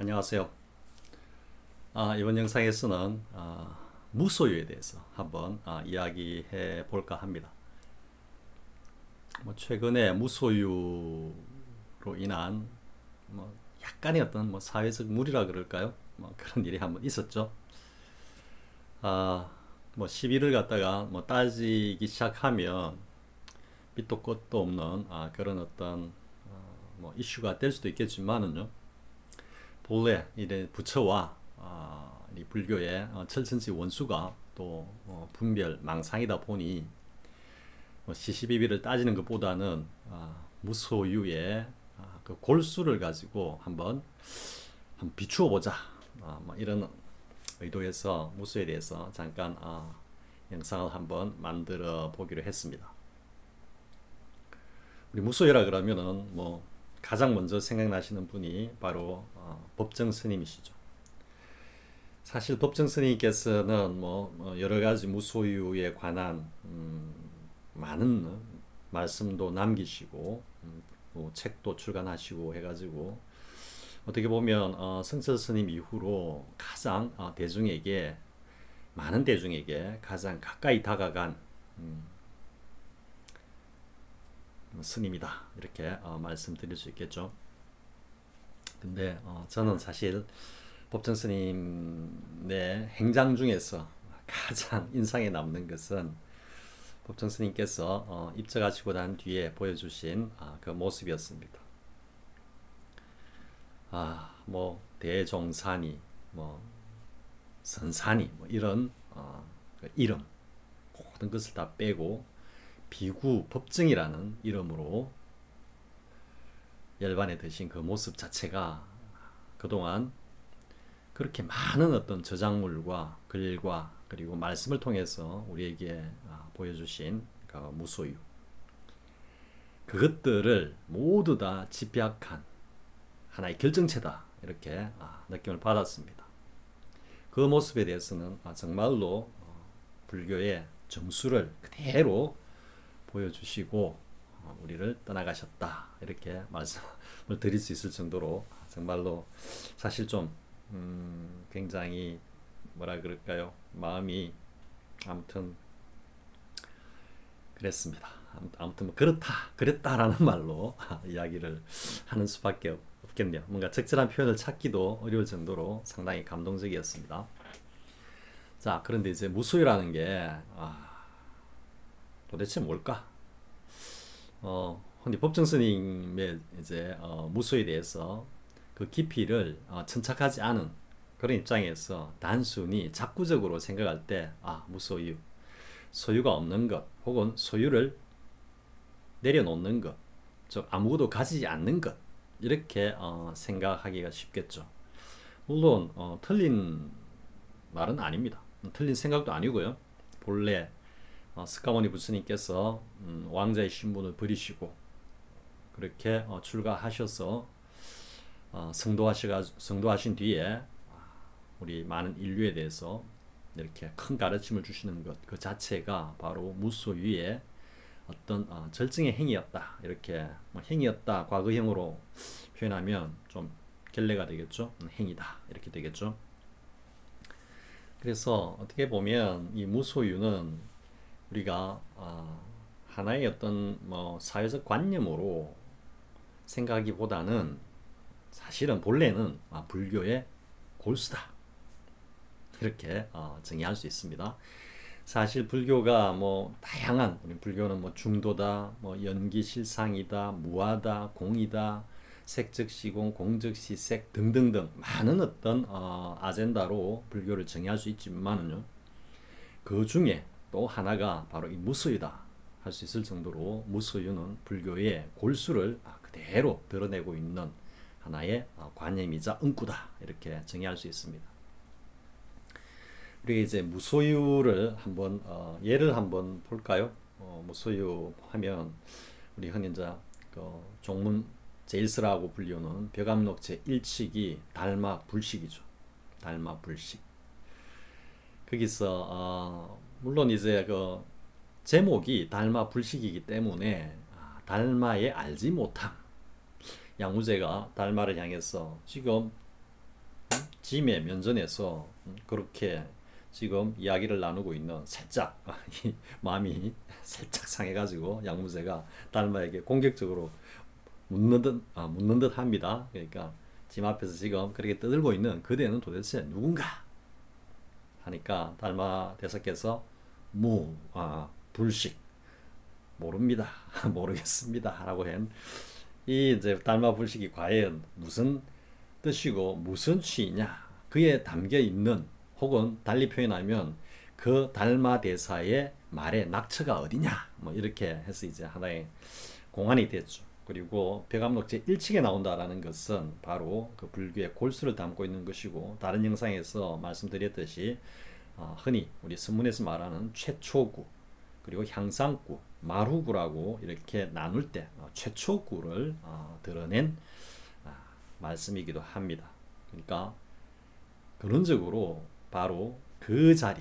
안녕하세요. 이번 영상에서는 무소유에 대해서 한번 이야기해 볼까 합니다. 최근에 무소유로 인한 약간의 어떤 사회적 무리라 그럴까요? 그런 일이 한번 있었죠. 시비를 갖다가 따지기 시작하면 밑도 끝도 없는 그런 어떤 이슈가 될 수도 있겠지만은요. 본래 이래 부처와 이 불교의 철천지 원수가 또 분별 망상이다 보니 시시비비를 따지는 것보다는 무소유의 그 골수를 가지고 한번 비추어 보자, 이런 의도에서 무소유에 대해서 잠깐 영상을 한번 만들어 보기로 했습니다. 우리 무소유라 그러면은 가장 먼저 생각나시는 분이 바로 법정 스님이시죠. 사실 법정 스님께서는 여러 가지 무소유에 관한 많은 말씀도 남기시고 책도 출간하시고 해가지고 어떻게 보면 성철 스님 이후로 가장 대중에게, 많은 대중에게 가장 가까이 다가간 스님이다, 이렇게 말씀드릴 수 있겠죠. 근데 저는 사실 법정 스님의 행장 중에서 가장 인상에 남는 것은 법정 스님께서 입적하시고 난 뒤에 보여주신 그 모습이었습니다. 대종사니, 선사니, 이런 그 이름, 모든 것을 다 빼고 비구 법정이라는 이름으로 열반에 드신 그 모습 자체가 그동안 그렇게 많은 어떤 저작물과 글과 그리고 말씀을 통해서 우리에게 보여주신 그 무소유, 그것들을 모두 다 집약한 하나의 결정체다, 이렇게 느낌을 받았습니다. 그 모습에 대해서는 정말로 불교의 정수를 그대로 보여주시고 우리를 떠나가셨다, 이렇게 말씀을 드릴 수 있을 정도로 정말로 사실 좀 굉장히 뭐라 그럴까요, 마음이 아무튼 그랬습니다. 아무튼 그랬다라는 말로 이야기를 하는 수밖에 없겠네요. 뭔가 적절한 표현을 찾기도 어려울 정도로 상당히 감동적이었습니다. 자, 그런데 이제 무소유라는 게 도대체 뭘까? 근데 법정 스님의 이제 무소유에 대해서 그 깊이를 천착하지 않은 그런 입장에서 단순히 작구적으로 생각할 때 무소유, 소유가 없는 것, 혹은 소유를 내려놓는 것, 즉 아무것도 가지지 않는 것, 이렇게 생각하기가 쉽겠죠. 물론 틀린 말은 아닙니다. 틀린 생각도 아니고요. 본래 스카모니 부처님께서 왕자의 신분을 버리시고 그렇게 출가하셔서 성도하신 뒤에 우리 많은 인류에 대해서 이렇게 큰 가르침을 주시는 것, 그 자체가 바로 무소유의 어떤 절정의 행위였다, 이렇게 행위였다 과거형으로 표현하면 좀 결례가 되겠죠. 행위다, 이렇게 되겠죠. 그래서 어떻게 보면 이 무소유는 우리가 하나의 어떤 사회적 관념으로 생각하기보다는 사실은 본래는 불교의 골수다, 이렇게 정의할 수 있습니다. 사실 불교가 다양한, 우리 불교는 중도다, 연기실상이다, 무아다, 공이다, 색즉시공, 공즉시색 등등등 많은 어떤 아젠다로 불교를 정의할 수 있지만은요, 그 중에 또 하나가 바로 이 무소유다 할 수 있을 정도로 무소유는 불교의 골수를 그대로 드러내고 있는 하나의 관념이자 은구다, 이렇게 정의할 수 있습니다. 우리가 이제 무소유를 한번 예를 한번 볼까요? 무소유 하면 우리 흔히 이제 종문 제1서라고 불리는 벽암록 제1칙이 달마불식이죠. 달마불식. 거기서 물론 이제 그 제목이 달마불식이기 때문에 달마의 알지 못함, 양우제가 달마를 향해서 지금 짐의 면전에서 그렇게 지금 이야기를 나누고 있는 살짝 이 마음이 살짝 상해가지고 양무제가 달마에게 공격적으로 묻는 듯 합니다. 그러니까 짐 앞에서 지금 그렇게 떠들고 있는 그대는 도대체 누군가 하니까 달마 대사께서 불식 모릅니다. 모르겠습니다. 라고 한 이 이제 달마 불식이 과연 무슨 뜻이고 무슨 취이냐 그에 담겨 있는 혹은 달리 표현하면 그 달마 대사의 말의 낙처가 어디냐 뭐 이렇게 해서 이제 하나의 공안이 됐죠. 그리고 벽암록 제1칙에 나온다라는 것은 바로 그 불교의 골수를 담고 있는 것이고 다른 영상에서 말씀드렸듯이 흔히 우리 선문에서 말하는 최초구 그리고 향상구, 말후구라고 이렇게 나눌 때 최초구를 드러낸 말씀이기도 합니다. 그러니까 근원적으로 바로 그 자리,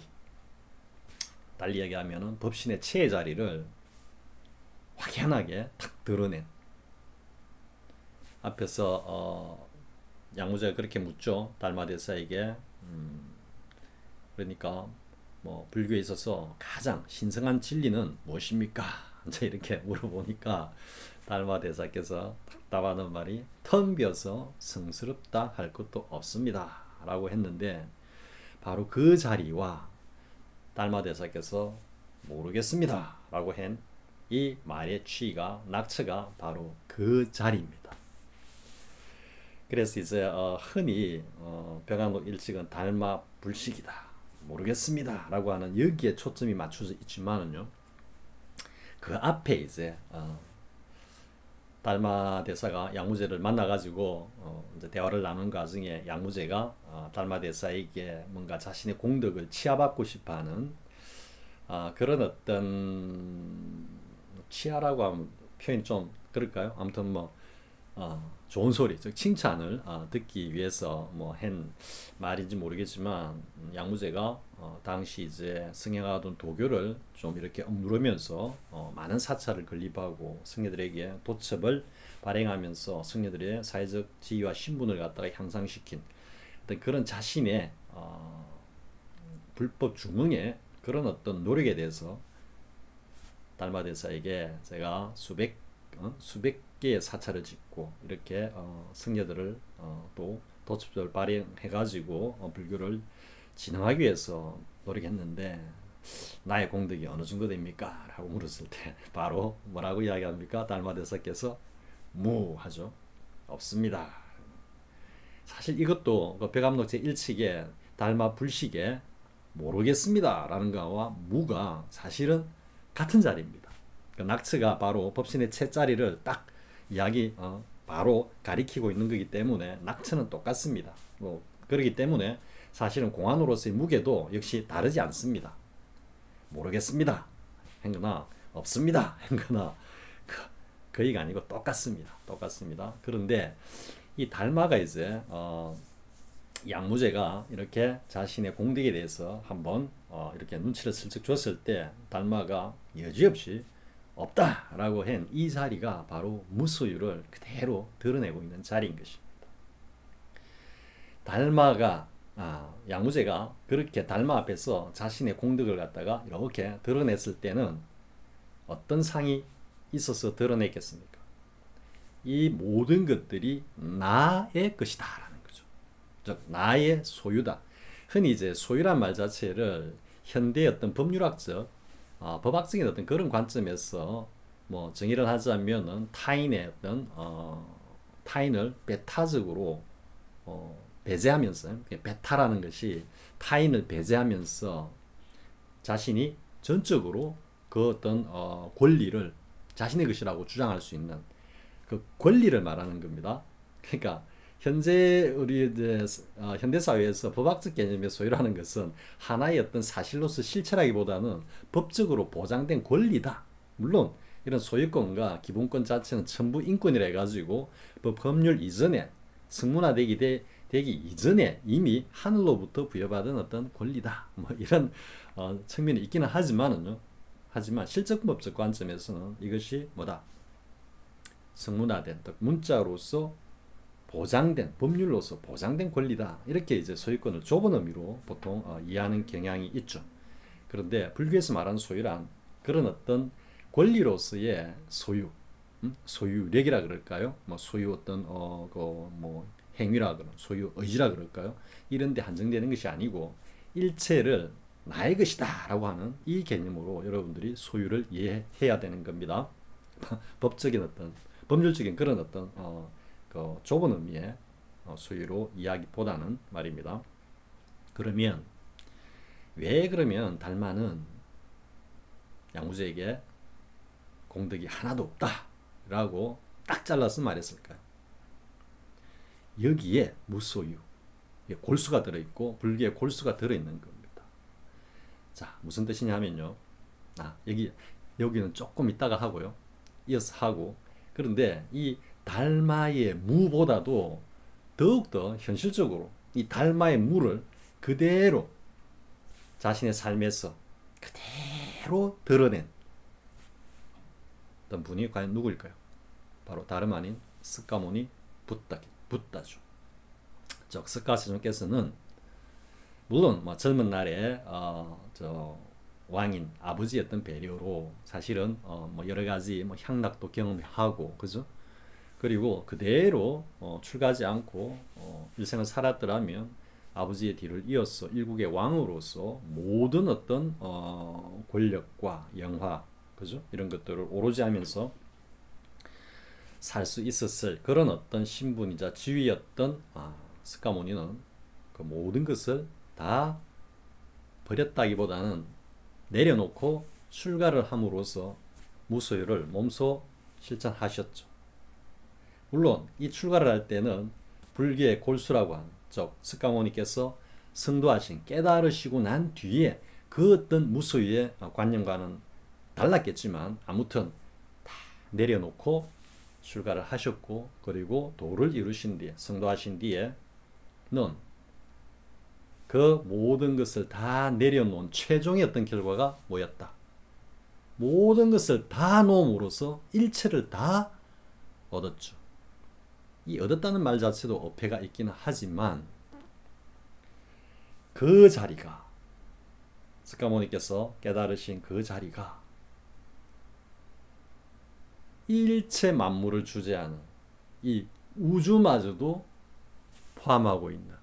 달리 얘기하면 법신의 체의 자리를 확연하게 탁 드러낸 앞에서 양무제가 그렇게 묻죠. 달마대사에게 그러니까 뭐 불교에 있어서 가장 신성한 진리는 무엇입니까? 이제 이렇게 물어보니까 달마대사께서 답하는 말이 텅 비어서 성스럽다 할 것도 없습니다 라고 했는데 바로 그 자리와 달마대사께서 모르겠습니다 라고 한 이 말의 취가 낙처가 바로 그 자리입니다. 그래서 이제 흔히 벽암록 일칙은 달마 불식이다 모르겠습니다 라고 하는 여기에 초점이 맞춰져 있지만은요 그 앞에 이제 달마 대사가 양무제를 만나가지고 이제 대화를 나누는 과정에 양무제가 달마 대사에게 뭔가 자신의 공덕을 치하받고 싶어하는 그런 어떤 치하라고 하면 표현이 좀 그럴까요? 아무튼 뭐 좋은 소리, 즉 칭찬을 듣기 위해서 뭐 한 말인지 모르겠지만 양무제가 당시 이제 승행하던 도교를 좀 이렇게 억누르면서 많은 사찰을 건립하고 승려들에게 도첩을 발행하면서 승려들의 사회적 지위와 신분을 갖다가 향상시킨 어떤 그런 자신의 불법 중흥의 그런 어떤 노력에 대해서 달마대사에게 제가 수백 개의 사찰을 짓고 이렇게 승려들을 또 도첩을 발행해가지고 불교를 진흥하기 위해서 노력했는데 나의 공덕이 어느 정도 됩니까? 라고 물었을 때 바로 뭐라고 이야기합니까? 달마대사께서 무하죠. 없습니다. 사실 이것도 그 벽암록 제1칙에 달마 불식에 모르겠습니다 라는 거와 무가 사실은 같은 자리입니다. 그 낙처가 바로 법신의 채자리를 딱 이야기 바로 가리키고 있는 거기 때문에 낙처는 똑같습니다. 뭐 그렇기 때문에 사실은 공안으로서의 무게도 역시 다르지 않습니다. 모르겠습니다 한거나 없습니다 한거나 거의가 아니고 똑같습니다. 그런데 이 달마가 이제 양무제가 이렇게 자신의 공덕에 대해서 한번 이렇게 눈치를 슬쩍 줬을 때 달마가 여지없이 없다라고 한 이 자리가 바로 무소유를 그대로 드러내고 있는 자리인 것입니다. 달마가 양무제가 그렇게 달마 앞에서 자신의 공덕을 갖다가 이렇게 드러냈을 때는 어떤 상이 있어서 드러냈겠습니까? 이 모든 것들이 나의 것이다 라는 거죠. 즉 나의 소유다. 흔히 이제 소유란 말 자체를 현대의 어떤 법률학적 법학적인 어떤 그런 관점에서 뭐 정의를 하자면은 타인의 어떤 타인을 배타적으로 배제하면서 배타라는 것이 타인을 배제하면서 자신이 전적으로 그 어떤 권리를 자신의 것이라고 주장할 수 있는 그 권리를 말하는 겁니다. 그러니까 현재 우리 현대 사회에서 법학적 개념의 소유라는 것은 하나의 어떤 사실로서 실체라기보다는 법적으로 보장된 권리다. 물론 이런 소유권과 기본권 자체는 전부 인권이라 해가지고 법률 이전에 성문화되기 이전에 이미 하늘로부터 부여받은 어떤 권리다. 뭐 이런 측면이 있기는 하지만 실적법적 관점에서는 이것이 뭐다? 성문화된 문자로서 보장된 법률로서 보장된 권리다 이렇게 이제 소유권을 좁은 의미로 보통 이해하는 경향이 있죠. 그런데 불교에서 말하는 소유란 그런 어떤 권리로서의 소유, 소유력이라 그럴까요? 뭐 소유 어떤 뭐 행위라 그런 소유 의지라 그럴까요? 이런 데 한정되는 것이 아니고 일체를 나의 것이다 라고 하는 이 개념으로 여러분들이 소유를 이해해야 되는 겁니다. 법적인 어떤 법률적인 그런 어떤 그 좁은 의미의 소유로 이야기보다는 말입니다. 그러면 왜 그러면 달마는 양무제에게 공덕이 하나도 없다 라고 딱 잘라서 말했을까요? 여기에 무소유, 골수가 들어있고 불교에 골수가 들어있는 겁니다. 자, 무슨 뜻이냐면요. 여기는 조금 이따가 하고요. 이어서 하고, 그런데 이 달마의 무보다도 더욱더 현실적으로 이 달마의 무를 그대로 자신의 삶에서 그대로 드러낸 어떤 분이 과연 누구일까요? 바로 다름 아닌 스카모니 붓다죠. 즉 스카스님께서는 물론 뭐 젊은 날에 왕인 아버지였던 배려로 사실은 뭐 여러 가지 뭐 향락도 경험하고 그죠? 그리고 그대로 출가하지 않고 일생을 살았더라면 아버지의 뒤를 이어서 일국의 왕으로서 모든 어떤 권력과 영화 그죠? 이런 것들을 오로지 하면서 살 수 있었을 그런 어떤 신분이자 지위였던 스카모니는 그 모든 것을 다 버렸다기보다는 내려놓고 출가를 함으로써 무소유를 몸소 실천하셨죠. 물론 이 출가를 할 때는 불교의 골수라고 하는 즉 스카모니께서 성도하신 깨달으시고 난 뒤에 그 어떤 무소유의 관념과는 달랐겠지만 아무튼 다 내려놓고 출가를 하셨고 그리고 도를 이루신 뒤에 성도하신 뒤에는 그 모든 것을 다 내려놓은 최종의 어떤 결과가 뭐였다? 모든 것을 다 놓음으로써 일체를 다 얻었죠. 이 얻었다는 말 자체도 어폐가 있기는 하지만 그 자리가 스카모니께서 깨달으신 그 자리가 일체 만물을 주재하는 이 우주마저도 포함하고 있는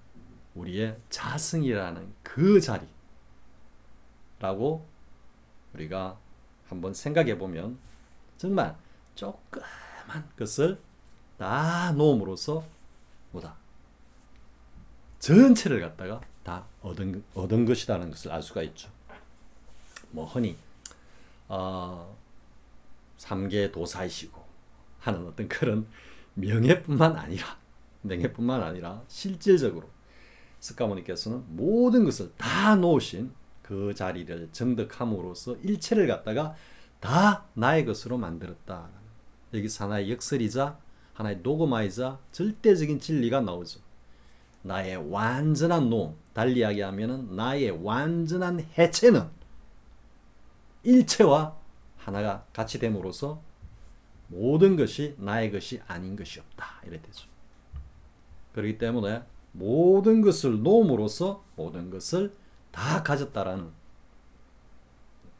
우리의 자승이라는 그 자리라고 우리가 한번 생각해 보면 정말 조그만 것을 다 놓음으로써 뭐다? 전체를 갖다가 다 얻은 것이라는 것을 알 수가 있죠. 뭐 흔히 삼계 도사이시고 하는 어떤 그런 명예뿐만 아니라 실질적으로 스카모니께서는 모든 것을 다 놓으신 그 자리를 정득함으로써 일체를 갖다가 다 나의 것으로 만들었다. 여기서 하나의 역설이자 하나의 도그마이자 절대적인 진리가 나오죠. 나의 완전한 노, 달리 이야기하면 나의 완전한 해체는 일체와 하나가 같이 됨으로써 모든 것이 나의 것이 아닌 것이 없다. 이래 되죠. 그렇기 때문에 모든 것을 놓음으로써 모든 것을 다 가졌다라는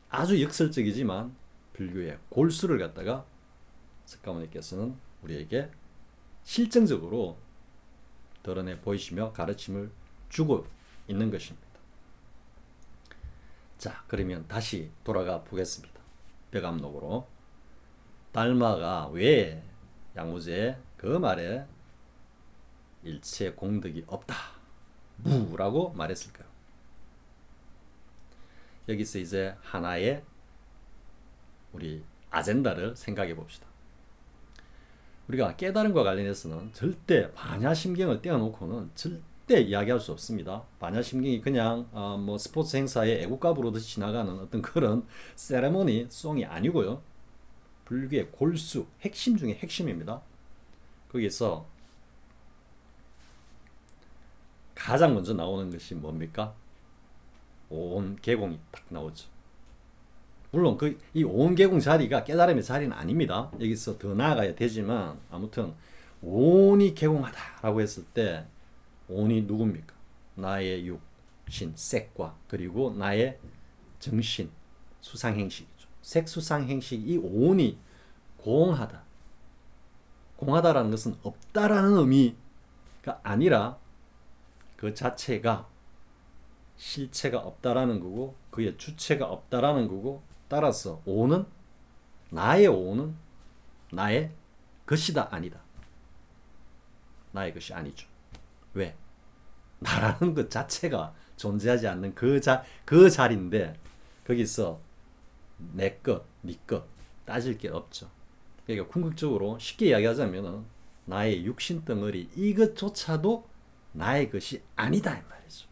아주 역설적이지만 불교의 골수를 갖다가 스카모니께서는 우리에게 실증적으로 드러내 보이시며 가르침을 주고 있는 것입니다. 자, 그러면 다시 돌아가 보겠습니다. 벽암록으로 달마가 왜 양무제의 그 말에 일체 공덕이 없다 무라고 말했을까요? 여기서 이제 하나의 우리 아젠다를 생각해 봅시다. 우리가 깨달음과 관련해서는 절대 반야심경을 떼어놓고는 절대 이야기할 수 없습니다. 반야심경이 그냥 뭐 스포츠 행사에 애국가 부르듯이 지나가는 어떤 그런 세레모니 송이 아니고요. 불교의 골수, 핵심 중에 핵심입니다. 거기서 가장 먼저 나오는 것이 뭡니까? 오온계공이 딱 나오죠. 물론 이 오온계공 자리가 깨달음의 자리는 아닙니다. 여기서 더 나아가야 되지만 아무튼 온이 개공하다라고 했을 때 온이 누굽니까? 나의 육신, 색과 그리고 나의 정신, 수상행식이죠. 색수상행식 이 온이 공하다. 공하다라는 것은 없다라는 의미가 아니라 그 자체가 실체가 없다라는 거고 그의 주체가 없다라는 거고 따라서 온은 나의 온은 나의 것이다 아니다. 나의 것이 아니죠. 왜? 나라는 것 자체가 존재하지 않는 그 자리인데 거기서 내 것, 네 것 따질 게 없죠. 그러니까 궁극적으로 쉽게 이야기하자면 나의 육신 덩어리 이것조차도 나의 것이 아니다 이 말이죠.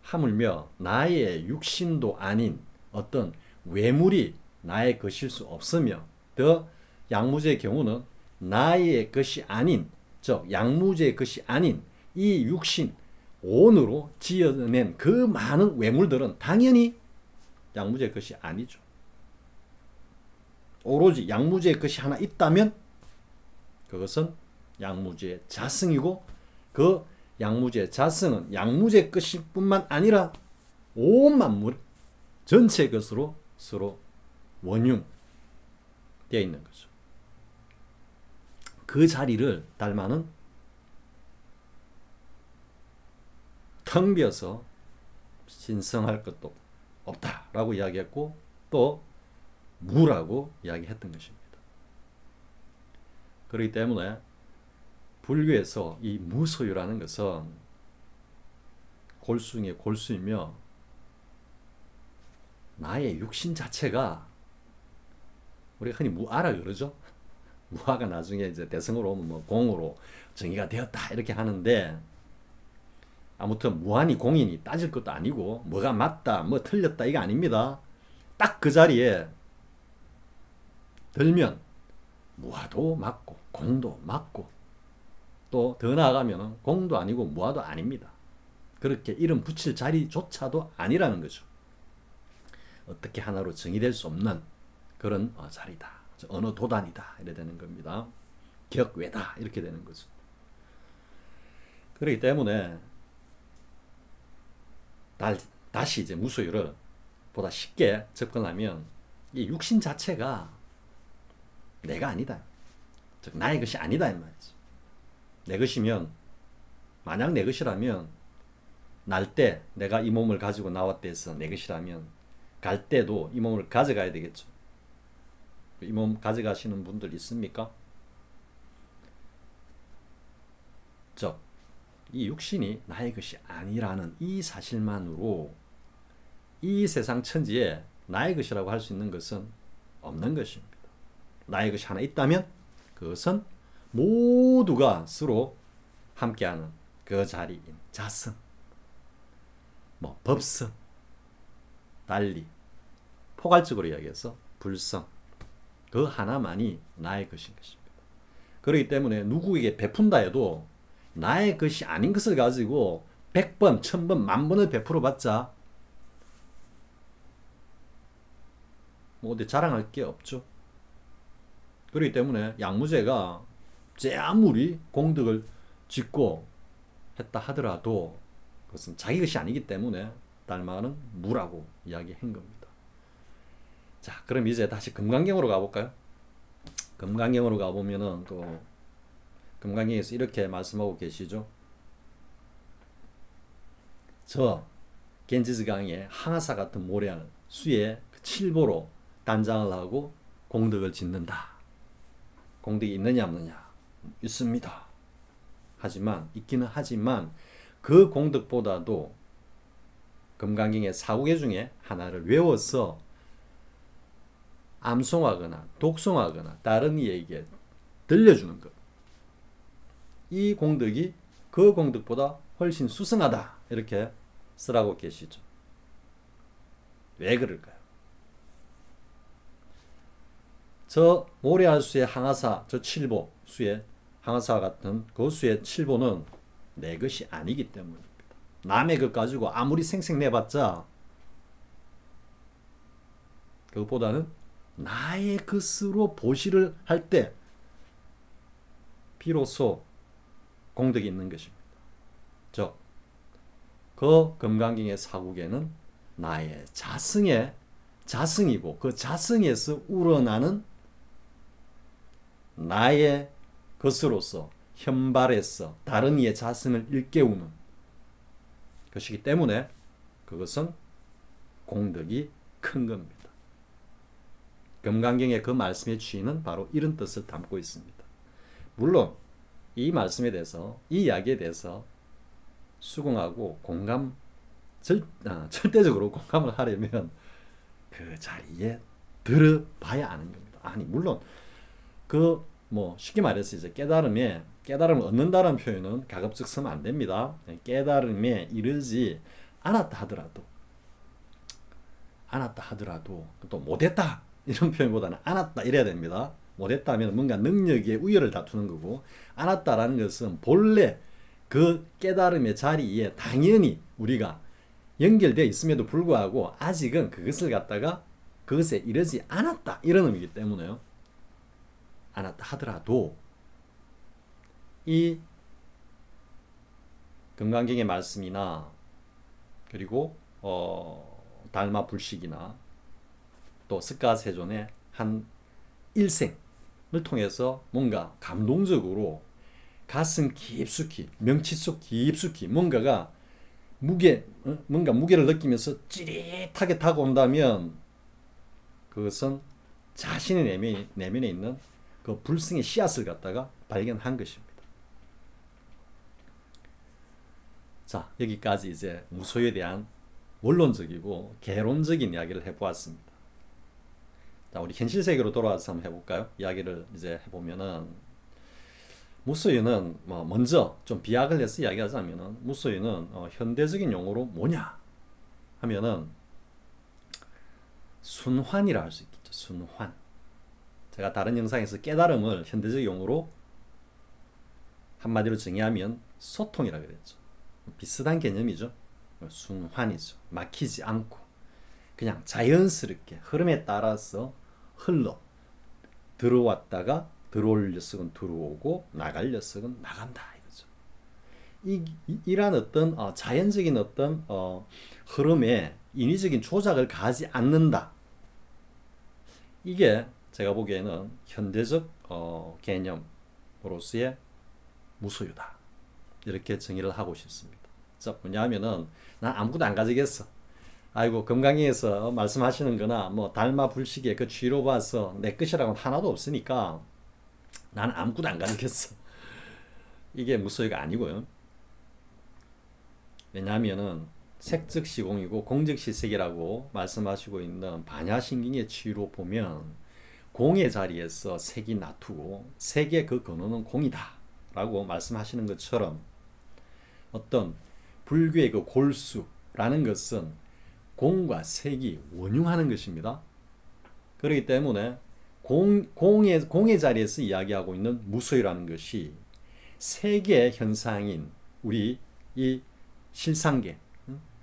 하물며 나의 육신도 아닌 어떤 외물이 나의 것일 수 없으며 더 양무제의 경우는 나의 것이 아닌 즉 양무제의 것이 아닌 이 육신 온으로 지어낸 그 많은 외물들은 당연히 양무제의 것이 아니죠. 오로지 양무제의 것이 하나 있다면 그것은 양무제의 자성이고 그 양무제의 자성은 양무제의 것일 뿐만 아니라 온 만물 전체의 것으로 서로 원융되어 있는 거죠. 그 자리를 달마는 텅 비어서 신성할 것도 없다라고 이야기했고 또 무라고 이야기했던 것입니다. 그렇기 때문에 불교에서 이 무소유라는 것은 골수 중에 골수이며 나의 육신 자체가 우리가 흔히 무아라 그러죠. 무아가 나중에 이제 대성으로 오면 뭐 공으로 정의가 되었다 이렇게 하는데 아무튼 무아니 공이니 따질 것도 아니고 뭐가 맞다 뭐 틀렸다 이게 아닙니다. 딱 그 자리에 들면 무아도 맞고 공도 맞고 또 더 나아가면 공도 아니고 무아도 아닙니다. 그렇게 이름 붙일 자리조차도 아니라는 거죠. 어떻게 하나로 정의될 수 없는 그런 자리다. 어느 도단이다. 이래 되는 겁니다. 격외다. 이렇게 되는 거죠. 그렇기 때문에 다시 이제 무소유를 보다 쉽게 접근하면 이 육신 자체가 내가 아니다. 즉 나의 것이 아니다 이 말이죠. 내 것이면 만약 내 것이라면 날 때 내가 이 몸을 가지고 나왔다 해서 내 것이라면 갈 때도 이 몸을 가져가야 되겠죠. 이 몸 가져가시는 분들 있습니까? 즉 이 육신이 나의 것이 아니라는 이 사실만으로 이 세상 천지에 나의 것이라고 할 수 있는 것은 없는 것입니다. 나의 것이 하나 있다면 그것은 모두가 서로 함께하는 그 자리인 자성, 뭐 법성, 달리 포괄적으로 이야기해서 불성, 그 하나만이 나의 것인 것입니다. 그렇기 때문에 누구에게 베푼다 해도 나의 것이 아닌 것을 가지고 100번, 1000번, 10,000번을 베풀어 봤자 뭐 어디 자랑할 게 없죠. 그렇기 때문에 양무제가 제 아무리 공덕을 짓고 했다 하더라도 그것은 자기 것이 아니기 때문에 달마는 무라고 이야기한 겁니다. 자, 그럼 이제 다시 금강경으로 가볼까요? 금강경으로 가보면은 또 금강경에서 이렇게 말씀하고 계시죠. 저 겐지스강의 항아사 같은 모래알 수에 칠보로 단장을 하고 공덕을 짓는다. 공덕이 있느냐 없느냐? 있습니다. 하지만 있기는 하지만 그 공덕보다도 금강경의 사후계 중에 하나를 외워서 암송하거나 독송하거나 다른 이에게 들려주는 것. 이 공덕이 그 공덕보다 훨씬 수승하다. 이렇게 쓰라고 계시죠. 왜 그럴까요? 저 모래알 수의 항아사, 저 칠보 수의 항아사 같은 그 수의 칠보는 내 것이 아니기 때문입니다. 남의 것 가지고 아무리 생색내봤자 그것보다는 나의 것으로 보시를 할 때 비로소 공덕이 있는 것입니다. 즉, 그 금강경의 사국에는 나의 자성이고 그 자성에서 우러나는 나의 것으로서 현발에서 다른 이의 자성을 일깨우는 것이기 때문에 그것은 공덕이 큰 겁니다. 금강경의 그 말씀의 취의는 바로 이런 뜻을 담고 있습니다. 물론 이 말씀에 대해서, 이 이야기에 대해서 수긍하고 절대적으로 공감을 하려면 그 자리에 들어봐야 아는 겁니다. 아니, 물론 쉽게 말해서 이제 깨달음을 얻는다는 표현은 가급적 쓰면 안 됩니다. 깨달음에 이르지 않았다 하더라도 또 못했다 이런 표현보다는 않았다 이래야 됩니다. 못했다 하면 뭔가 능력의 우열을 다투는 거고, 않았다라는 것은 본래 그 깨달음의 자리에 당연히 우리가 연결되어 있음에도 불구하고 아직은 그것을 갖다가 그것에 이르지 않았다 이런 의미이기 때문에요. 않았다 하더라도 이 금강경의 말씀이나 그리고 달마 불식이나 또 스가세존의 한 일생을 통해서 뭔가 감동적으로 가슴 깊숙이, 명치 속 깊숙이 뭔가 무게를 느끼면서 찌릿하게 다가온다면 그것은 자신의 내면에 있는 그 불승의 씨앗을 갖다가 발견한 것입니다. 자, 여기까지 이제 무소유에 대한 원론적이고 개론적인 이야기를 해보았습니다. 자, 우리 현실 세계로 돌아와서 한번 해볼까요? 이야기를 이제 해보면은, 무소유는 먼저 좀 비약을 해서 이야기하자면은, 무소유는 현대적인 용어로 뭐냐 하면은 순환이라 할 수 있겠죠. 순환. 제가 다른 영상에서 깨달음을 현대적 용어로 한마디로 정의하면 소통이라 그랬죠. 비슷한 개념이죠. 순환이죠. 막히지 않고 그냥 자연스럽게 흐름에 따라서 흘러 들어왔다가 들어올 녀석은 들어오고 나갈 녀석은 나간다 이거죠. 이란 어떤 자연적인 어떤 흐름에 인위적인 조작을 가하지 않는다. 이게 제가 보기에는 현대적 개념으로서의 무소유다. 이렇게 정의를 하고 싶습니다. 자, 뭐냐면은 난 아무것도 안 가지겠어. 아이고, 금강경에서 말씀하시는 거나 달마 불식의 그 취로 봐서 내 것이라고는 하나도 없으니까 나는 아무것도 안 가지겠어. 이게 무소유가 아니고요. 왜냐하면은 색즉 시공이고 공즉 시색이라고 말씀하시고 있는 반야신경의 취로 보면 공의 자리에서 색이 나투고 색의 그 근원은 공이다 라고 말씀하시는 것처럼 어떤 불교의 그 골수라는 것은 공과 색이 원흉하는 것입니다. 그렇기 때문에 공의 자리에서 이야기하고 있는 무소유라는 것이 색의 현상인 우리 이 실상계,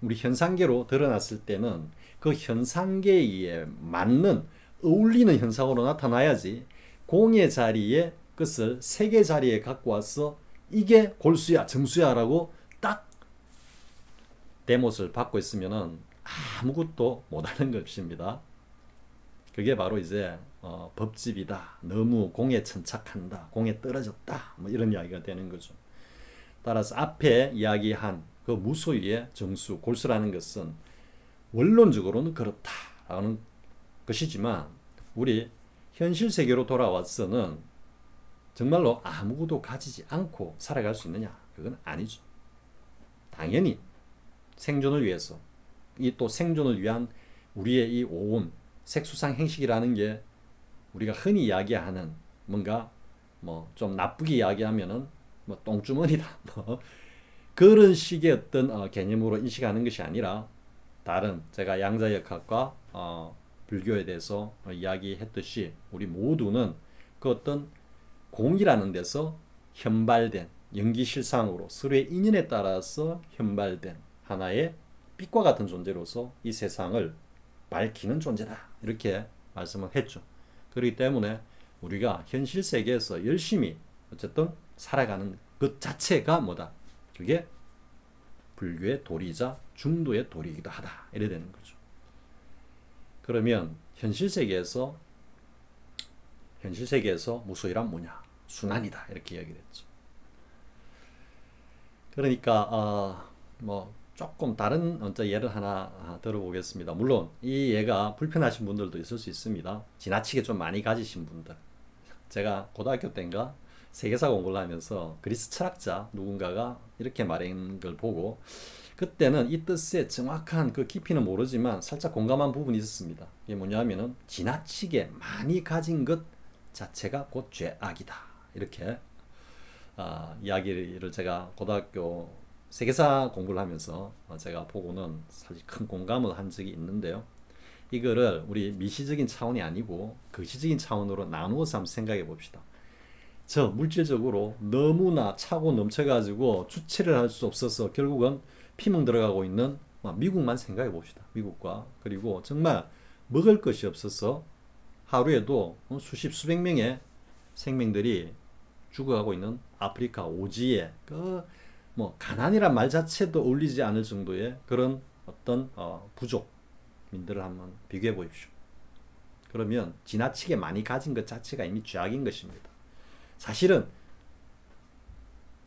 우리 현상계로 드러났을 때는 그 현상계에 맞는 어울리는 현상으로 나타나야지 공의 자리에 그것을 색의 자리에 갖고 와서 이게 골수야 정수야 라고 딱 대못을 받고 있으면은 아무것도 못하는 것입니다. 그게 바로 이제 법집이다. 너무 공에 천착한다. 공에 떨어졌다. 이런 이야기가 되는 거죠. 따라서 앞에 이야기한 그 무소유의 정수, 골수라는 것은 원론적으로는 그렇다라는 것이지만 우리 현실 세계로 돌아와서는 정말로 아무것도 가지지 않고 살아갈 수 있느냐? 그건 아니죠. 당연히 생존을 위해서 이 또 생존을 위한 우리의 이 오온 색수상 행식이라는 게 우리가 흔히 이야기하는 뭔가 좀 나쁘게 이야기하면은 똥주머니다 그런 식의 어떤 개념으로 인식하는 것이 아니라 다른 제가 양자역학과 불교에 대해서 이야기했듯이 우리 모두는 그 어떤 공이라는 데서 현발된 연기실상으로 서로의 인연에 따라서 현발된 하나의 빛과 같은 존재로서 이 세상을 밝히는 존재다 이렇게 말씀을 했죠. 그렇기 때문에 우리가 현실 세계에서 열심히 어쨌든 살아가는 것 자체가 뭐다? 그게 불교의 도리이자 중도의 도리이기도 하다. 이래 되는 거죠. 그러면 현실 세계에서 무소유란 뭐냐? 순환이다. 이렇게 이야기를 했죠. 그러니까 뭐 조금 다른 예를 하나 들어보겠습니다. 물론 이 예가 불편하신 분들도 있을 수 있습니다. 지나치게 좀 많이 가지신 분들. 제가 고등학교 때인가 세계사 공부를 하면서 그리스 철학자 누군가가 이렇게 말한 걸 보고 그때는 이 뜻의 정확한 그 깊이는 모르지만 살짝 공감한 부분이 있었습니다. 이게 뭐냐면은 지나치게 많이 가진 것 자체가 곧 죄악이다. 이렇게 이야기를 제가 고등학교 세계사 공부를 하면서 제가 보고는 사실 큰 공감을 한 적이 있는데요. 이거를 우리 미시적인 차원이 아니고 거시적인 차원으로 나누어서 한번 생각해 봅시다. 저 물질적으로 너무나 차고 넘쳐가지고 주체를 할 수 없어서 결국은 피멍 들어가고 있는 미국만 생각해 봅시다. 미국과 그리고 정말 먹을 것이 없어서 하루에도 수십 수백 명의 생명들이 죽어가고 있는 아프리카 오지에 뭐 가난이란 말 자체도 어울리지 않을 정도의 그런 어떤 부족민들을 한번 비교해 보십시오. 그러면 지나치게 많이 가진 것 자체가 이미 죄악인 것입니다. 사실은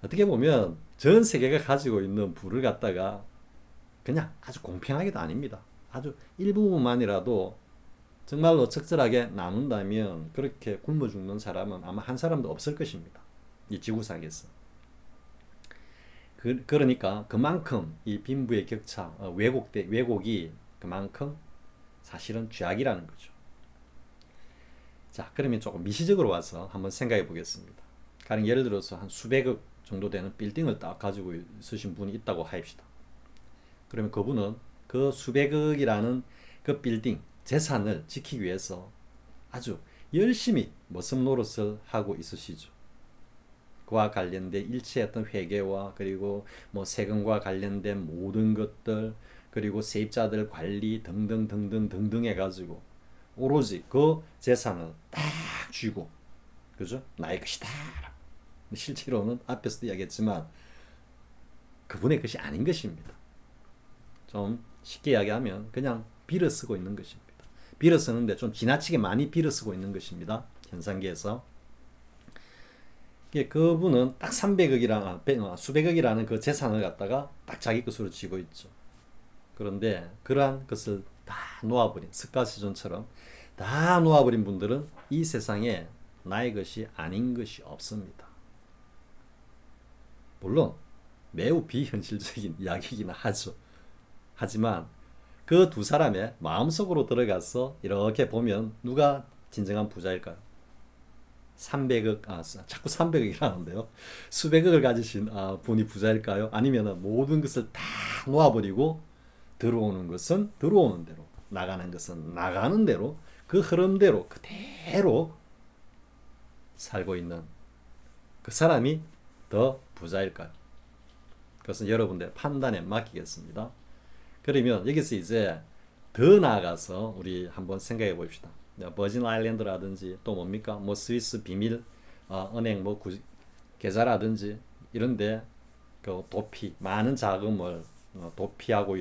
어떻게 보면 전 세계가 가지고 있는 부를 갖다가 그냥 아주 공평하게도 아닙니다. 아주 일부분만이라도 정말로 적절하게 나눈다면 그렇게 굶어 죽는 사람은 아마 한 사람도 없을 것입니다. 이 지구상에서. 그러니까 그만큼 이 빈부의 격차, 왜곡이 그만큼 사실은 죄악이라는 거죠. 자, 그러면 조금 미시적으로 와서 한번 생각해 보겠습니다. 가령 예를 들어서 한 수백억 정도 되는 빌딩을 딱 가지고 있으신 분이 있다고 합시다. 그러면 그분은 그 수백억이라는 그 빌딩, 재산을 지키기 위해서 아주 열심히 머슴 노릇을 하고 있으시죠. 그와 관련된 일체의 어떤 회계와 그리고 뭐 세금과 관련된 모든 것들 그리고 세입자들 관리 등등 해가지고 오로지 그 재산을 딱 쥐고 그죠? 나의 것이다. 실제로는 앞에서도 이야기했지만 그분의 것이 아닌 것입니다. 좀 쉽게 이야기하면 그냥 빌어 쓰고 있는 것입니다. 빌어 쓰는데 좀 지나치게 많이 빌어 쓰고 있는 것입니다. 현상계에서. 그분은 딱 300억이랑 수백억이라는 그 재산을 갖다가 딱 자기 것으로 쥐고 있죠. 그런데 그러한 것을 다 놓아버린 스카시존처럼 다 놓아버린 분들은 이 세상에 나의 것이 아닌 것이 없습니다. 물론 매우 비현실적인 이야기이긴 하죠. 하지만 그 두 사람의 마음속으로 들어가서 이렇게 보면 누가 진정한 부자일까요? 300억, 자꾸 300억이라는데요. 수백억을 가지신 분이 부자일까요? 아니면 모든 것을 다 놓아버리고 들어오는 것은 들어오는 대로, 나가는 것은 나가는 대로, 그 흐름대로 그대로 살고 있는 그 사람이 더 부자일까요? 그것은 여러분들의 판단에 맡기겠습니다. 그러면 여기서 이제 더 나아가서 우리 한번 생각해 봅시다. 버진 아일랜드라든지 또 뭡니까? 뭐 스위스 비밀 은행 뭐 계좌라든지 이런데 그 도피 많은 자금을 도피하고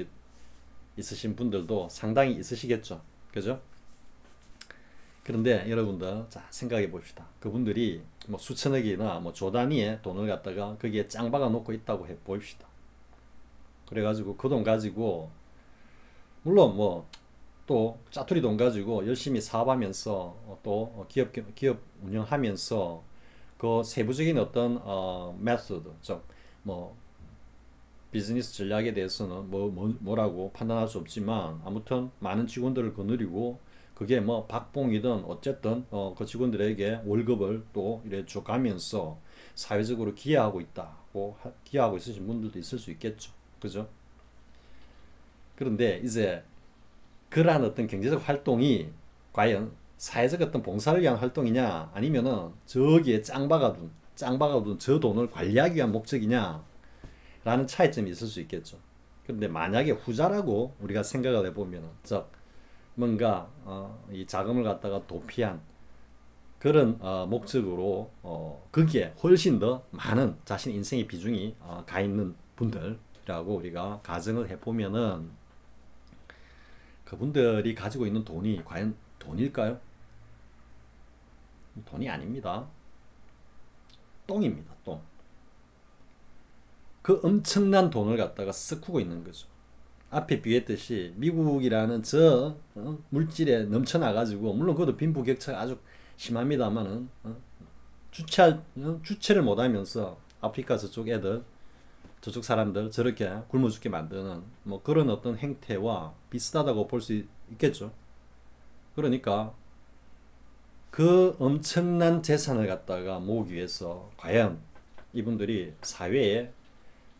있으신 분들도 상당히 있으시겠죠. 그죠? 그런데 여러분들 자 생각해 봅시다. 그분들이 뭐 수천억이나 뭐 조 단위의 돈을 갖다가 거기에 짱 박아 놓고 있다고 해 봅시다. 그래가지고 그 돈 가지고 물론 뭐 또 짜투리 돈 가지고 열심히 사업하면서 또 기업 운영하면서 그 세부적인 어떤 메소드 뭐 비즈니스 전략에 대해서는 뭐라고 판단할 수 없지만 아무튼 많은 직원들을 거느리고 그게 뭐 박봉이든 어쨌든 그 직원들에게 월급을 또 이래 줘가면서 사회적으로 기여하고 있다고 기여하고 있으신 분들도 있을 수 있겠죠. 그죠? 그런데 이제 그러한 어떤 경제적 활동이 과연 사회적 어떤 봉사를 위한 활동이냐 아니면은 저기에 짱 박아둔 저 돈을 관리하기 위한 목적이냐 라는 차이점이 있을 수 있겠죠. 그런데 만약에 후자라고 우리가 생각을 해보면은 즉 뭔가 이 자금을 갖다가 도피한 그런 목적으로 거기에 훨씬 더 많은 자신 인생의 비중이 가 있는 분들이라고 우리가 가정을 해보면은 그분들이 가지고 있는 돈이 과연 돈일까요? 돈이 아닙니다. 똥입니다. 똥. 그 엄청난 돈을 갖다가 쓱 고 있는 거죠. 앞에 비했듯이 미국이라는 물질에 넘쳐나가지고 물론 그것도 빈부격차가 아주 심합니다만은 주체를 못하면서 아프리카 저쪽 애들 저쪽 사람들 저렇게 굶어 죽게 만드는 뭐 그런 어떤 행태와 비슷하다고 볼 수 있겠죠. 그러니까 그 엄청난 재산을 갖다가 모으기 위해서 과연 이분들이 사회에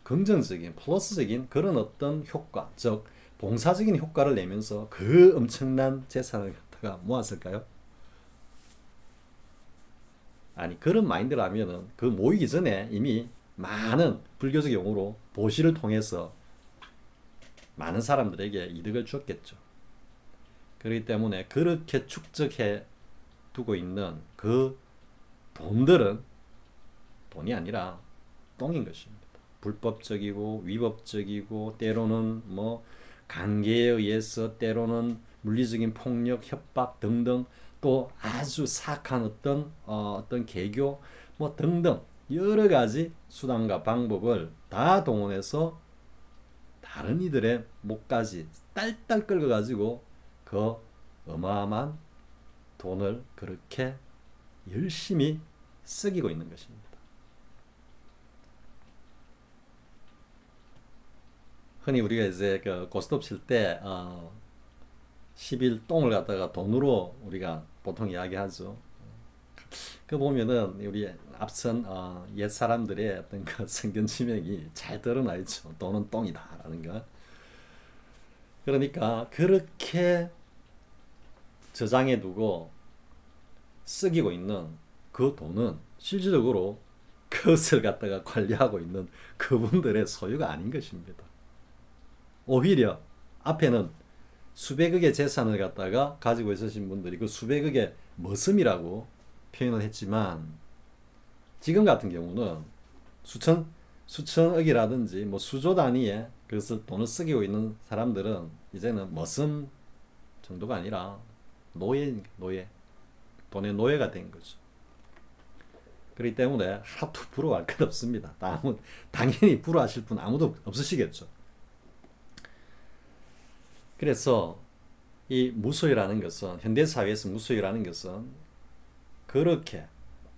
긍정적인 플러스적인 그런 어떤 효과, 즉 봉사적인 효과를 내면서 그 엄청난 재산을 갖다가 모았을까요? 아니, 그런 마인드라면은 그 모이기 전에 이미 많은 불교적 용어로 보시를 통해서 많은 사람들에게 이득을 주었겠죠. 그렇기 때문에 그렇게 축적해 두고 있는 그 돈들은 돈이 아니라 똥인 것입니다. 불법적이고 위법적이고 때로는 뭐 관계에 의해서 때로는 물리적인 폭력, 협박 등등 또 아주 사악한 어떤 개교 뭐 등등 여러 가지 수단과 방법을 다 동원해서 다른 이들의 목까지 딸딸 끌고 가지고 그 어마어마한 돈을 그렇게 열심히 쓰기고 있는 것입니다. 흔히 우리가 이제 그 고스톱 칠 때 10일 똥을 갖다가 돈으로 우리가 보통 이야기하죠. 그 보면은 우리 앞선 옛 사람들의 어떤 그 성견 지명이 잘 드러나 있죠. 돈은 똥이다라는 거. 그러니까 그렇게 저장해 두고 쓰기고 있는 그 돈은 실질적으로 그것을 갖다가 관리하고 있는 그분들의 소유가 아닌 것입니다. 오히려 앞에는 수백억의 재산을 갖다가 가지고 있으신 분들이 그 수백억의 머슴이라고 표현을 했지만 지금 같은 경우는 수천억이라든지 뭐 수조 단위의 그것을 돈을 쓰고 있는 사람들은 이제는 머슴 정도가 아니라 노예 돈의 노예가 된 거죠. 그렇기 때문에 하나도 부러워할 것 없습니다. 당연히 부러워하실 분 아무도 없으시겠죠. 그래서 이 무소유라는 것은 현대사회에서 무소유라는 것은 그렇게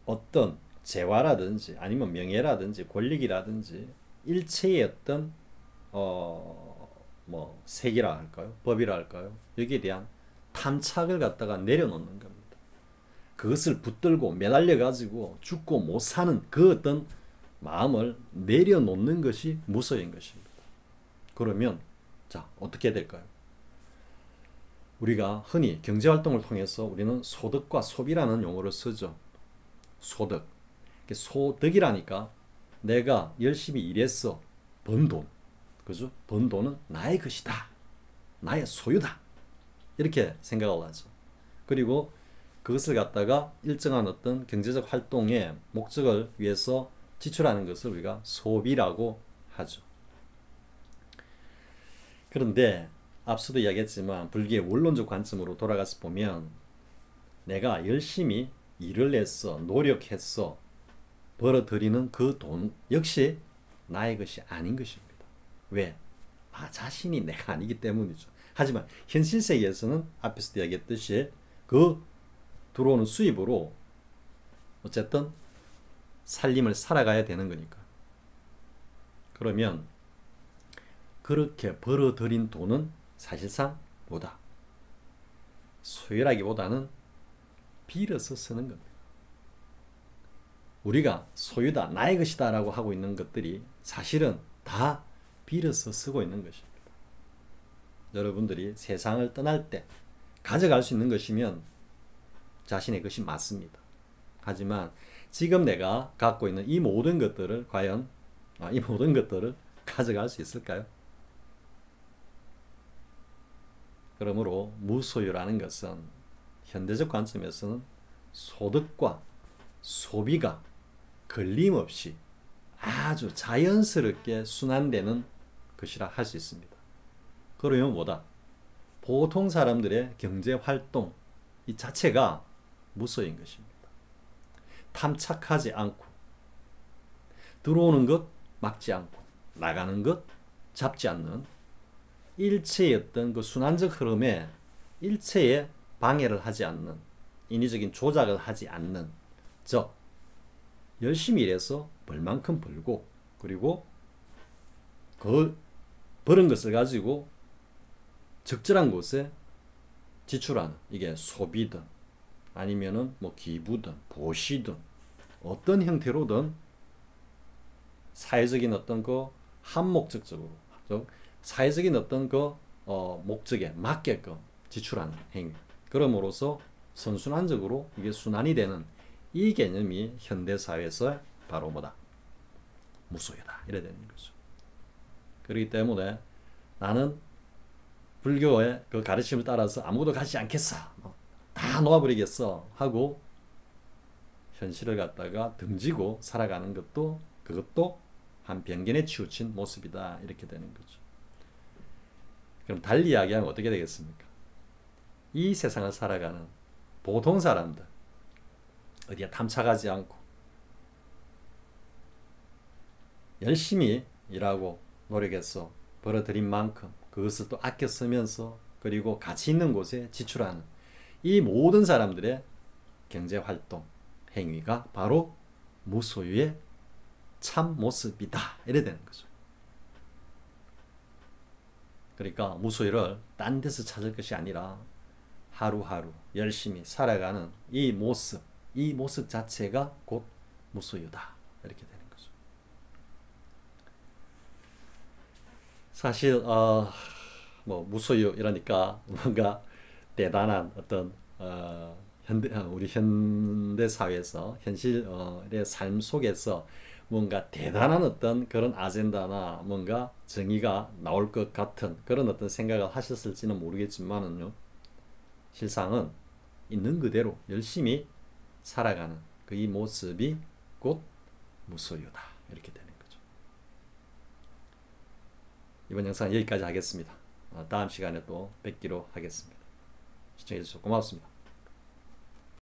어떤 재화라든지 아니면 명예라든지 권력이라든지 일체의 어떤 뭐 색이라 할까요? 법이라 할까요? 여기에 대한 탐착을 갖다가 내려놓는 겁니다. 그것을 붙들고 매달려 가지고 죽고 못 사는 그 어떤 마음을 내려놓는 것이 무소유인 것입니다. 그러면 자, 어떻게 될까요? 우리가 흔히 경제활동을 통해서 우리는 소득과 소비라는 용어를 쓰죠. 소득. 소득이라니까 내가 열심히 일해서 번 돈. 그죠? 번 돈은 나의 것이다. 나의 소유다. 이렇게 생각을 하죠. 그리고 그것을 갖다가 일정한 어떤 경제적 활동의 목적을 위해서 지출하는 것을 우리가 소비라고 하죠. 그런데 앞서도 이야기했지만 불교의 원론적 관점으로 돌아가서 보면 내가 열심히 일을 해서 노력해서 벌어들이는 그 돈 역시 나의 것이 아닌 것입니다. 왜? 나 자신이 내가 아니기 때문이죠. 하지만 현실 세계에서는 앞에서도 이야기했듯이 그 들어오는 수입으로 어쨌든 살림을 살아가야 되는 거니까. 그러면 그렇게 벌어들인 돈은 사실상 뭐다? 소유라기보다는 빌어서 쓰는 겁니다. 우리가 소유다, 나의 것이다 라고 하고 있는 것들이 사실은 다 빌어서 쓰고 있는 것입니다. 여러분들이 세상을 떠날 때 가져갈 수 있는 것이면 자신의 것이 맞습니다. 하지만 지금 내가 갖고 있는 이 모든 것들을 과연 이 모든 것들을 가져갈 수 있을까요? 그러므로 무소유라는 것은 현대적 관점에서는 소득과 소비가 걸림없이 아주 자연스럽게 순환되는 것이라 할 수 있습니다. 그러면 뭐다? 보통 사람들의 경제활동 이 자체가 무소유인 것입니다. 탐착하지 않고 들어오는 것 막지 않고 나가는 것 잡지 않는 일체의 어떤 그 순환적 흐름에 일체의 방해를 하지 않는 인위적인 조작을 하지 않는 즉 열심히 일해서 벌 만큼 벌고 그리고 그 벌은 것을 가지고 적절한 곳에 지출하는 이게 소비든 아니면은 뭐 기부든 보시든 어떤 형태로든 사회적인 어떤 그 한목적적으로 사회적인 어떤 그 목적에 맞게끔 지출하는 행위. 그럼으로써 선순환적으로 이게 순환이 되는 이 개념이 현대 사회에서 바로 뭐다? 무소유다. 이래 되는 거죠. 그렇기 때문에 나는 불교의 그 가르침을 따라서 아무것도 가지지 않겠어. 다 놓아버리겠어. 하고 현실을 갖다가 등지고 살아가는 것도 그것도 한 변견에 치우친 모습이다. 이렇게 되는 거죠. 그럼 달리 이야기하면 어떻게 되겠습니까? 이 세상을 살아가는 보통 사람들 어디에 탐착하지 않고 열심히 일하고 노력해서 벌어들인 만큼 그것을 또 아껴 쓰면서 그리고 가치 있는 곳에 지출하는 이 모든 사람들의 경제활동 행위가 바로 무소유의 참 모습이다. 이래 되는 거죠. 그러니까 무소유를 딴 데서 찾을 것이 아니라 하루하루 열심히 살아가는 이 모습 자체가 곧 무소유다. 이렇게 되는 거죠. 사실 뭐 무소유 이러니까 뭔가 대단한 어떤 우리 현대 사회에서 현실의 삶 속에서 뭔가 대단한 어떤 그런 아젠다나 뭔가 정의가 나올 것 같은 그런 어떤 생각을 하셨을지는 모르겠지만은요. 실상은 있는 그대로 열심히 살아가는 그 이 모습이 곧 무소유다. 이렇게 되는 거죠. 이번 영상 여기까지 하겠습니다. 다음 시간에 또 뵙기로 하겠습니다. 시청해 주셔서 고맙습니다.